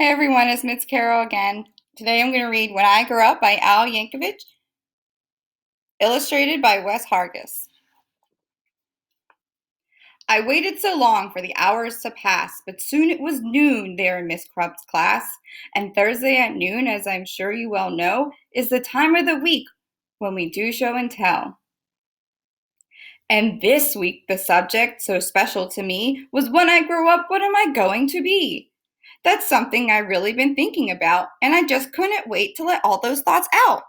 Hey everyone, it's Miss Carroll again. Today I'm going to read When I Grow Up by Al Yankovic, illustrated by Wes Hargis. I waited so long for the hours to pass, but soon it was noon there in Miss Crump's class, and Thursday at noon, as I'm sure you well know, is the time of the week when we do show and tell. And this week, the subject, so special to me, was when I grow up, what am I going to be? That's something I've really been thinking about, and I just couldn't wait to let all those thoughts out.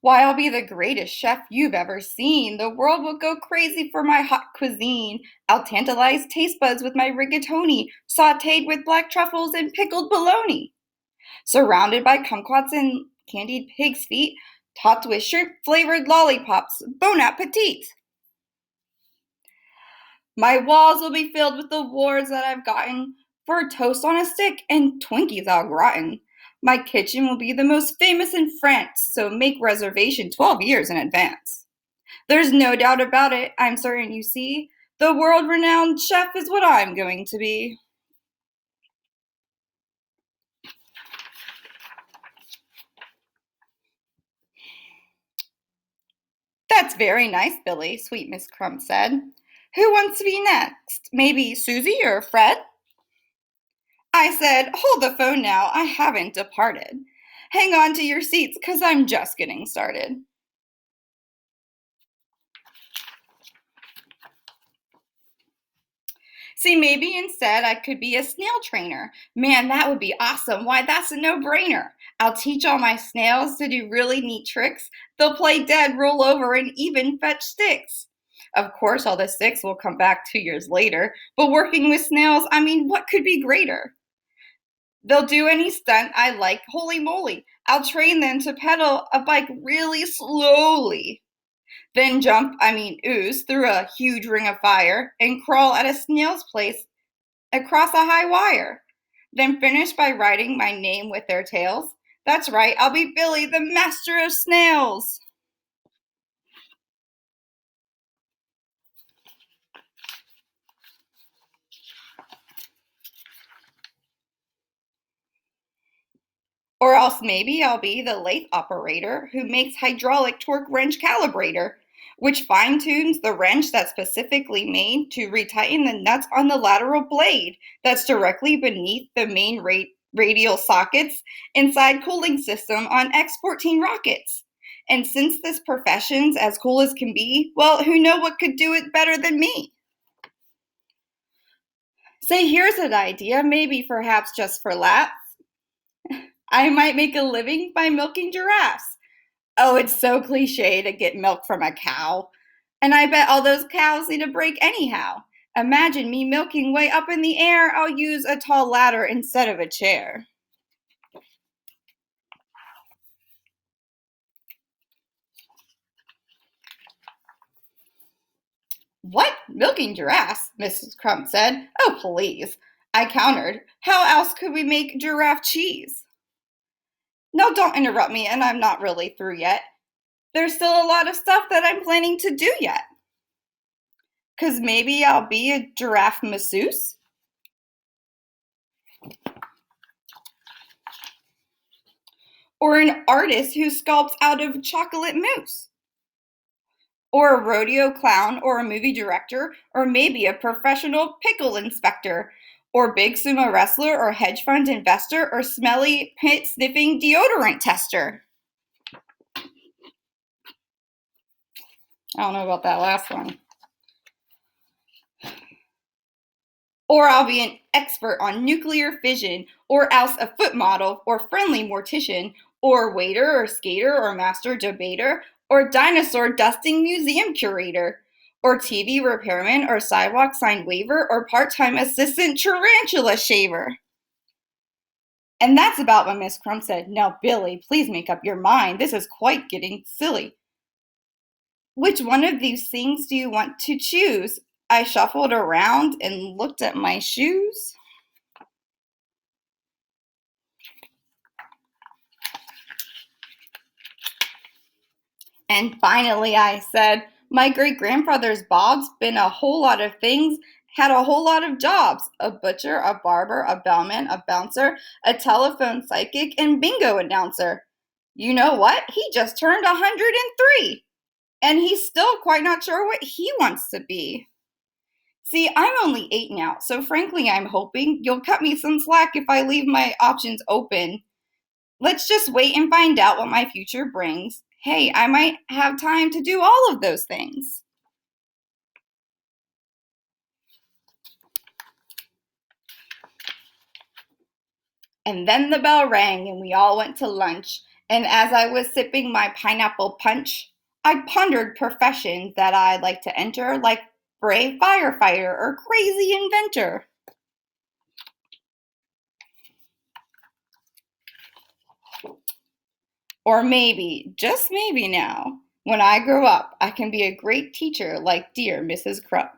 Why, I'll be the greatest chef you've ever seen. The world will go crazy for my hot cuisine. I'll tantalize taste buds with my rigatoni, sauteed with black truffles and pickled bologna. Surrounded by kumquats and candied pig's feet, topped with shrimp-flavored lollipops. Bon appetit! My walls will be filled with the awards that I've gotten for toast on a stick and Twinkies au gratin. My kitchen will be the most famous in France, so make reservation 12 years in advance. There's no doubt about it, I'm certain you see. The world-renowned chef is what I'm going to be. That's very nice, Billy, sweet Miss Crump said. Who wants to be next? Maybe Susie or Fred? I said, hold the phone now, I haven't departed. Hang on to your seats, 'cause I'm just getting started. See, maybe instead I could be a snail trainer. Man, that would be awesome. Why, that's a no-brainer. I'll teach all my snails to do really neat tricks. They'll play dead, roll over, and even fetch sticks. Of course, all the sticks will come back 2 years later, but working with snails, I mean, what could be greater? They'll do any stunt I like, holy moly. I'll train them to pedal a bike really slowly. Then ooze through a huge ring of fire and crawl at a snail's place across a high wire. Then finish by writing my name with their tails. That's right, I'll be Billy, the master of snails. Or else maybe I'll be the lathe operator who makes hydraulic torque wrench calibrator, which fine tunes the wrench that's specifically made to retighten the nuts on the lateral blade that's directly beneath the main radial sockets inside cooling system on X-14 rockets. And since this profession's as cool as can be, well, who know what could do it better than me? Say, here's an idea, maybe perhaps just for laughs. I might make a living by milking giraffes. Oh, it's so cliche to get milk from a cow. And I bet all those cows need a break anyhow. Imagine me milking way up in the air. I'll use a tall ladder instead of a chair. What? Milking giraffes? Mrs. Crump said. Oh, please. I countered. How else could we make giraffe cheese? No, don't interrupt me, and I'm not really through yet. There's still a lot of stuff that I'm planning to do yet. 'Cause maybe I'll be a giraffe masseuse? Or an artist who sculpts out of chocolate mousse? Or a rodeo clown, or a movie director, or maybe a professional pickle inspector, or big sumo wrestler, or hedge fund investor, or smelly pit sniffing deodorant tester. I don't know about that last one. Or I'll be an expert on nuclear fission, or else a foot model, or friendly mortician, or waiter, or skater, or master debater, or dinosaur dusting museum curator, or TV repairman, or sidewalk sign waver, or part-time assistant tarantula shaver. And that's about when Miss Crump said, now, Billy, please make up your mind. This is quite getting silly. Which one of these things do you want to choose? I shuffled around and looked at my shoes. And finally I said, My great grandfather's Bob's been a whole lot of things, had a whole lot of jobs: a butcher, a barber, a bellman, a bouncer, a telephone psychic, and bingo announcer. You know what? He just turned 103, and he's still quite not sure what he wants to be. See, I'm only 8 now, so frankly, I'm hoping you'll cut me some slack if I leave my options open. Let's just wait and find out what my future brings. Hey, I might have time to do all of those things. And then the bell rang and we all went to lunch. And as I was sipping my pineapple punch, I pondered professions that I'd like to enter, like brave firefighter or crazy inventor. Or maybe, just maybe now, when I grow up, I can be a great teacher like dear Mrs. Krupp.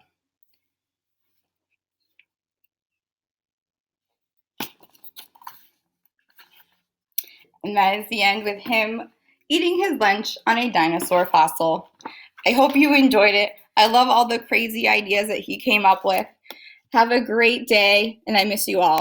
And that is the end with him eating his lunch on a dinosaur fossil. I hope you enjoyed it. I love all the crazy ideas that he came up with. Have a great day, and I miss you all.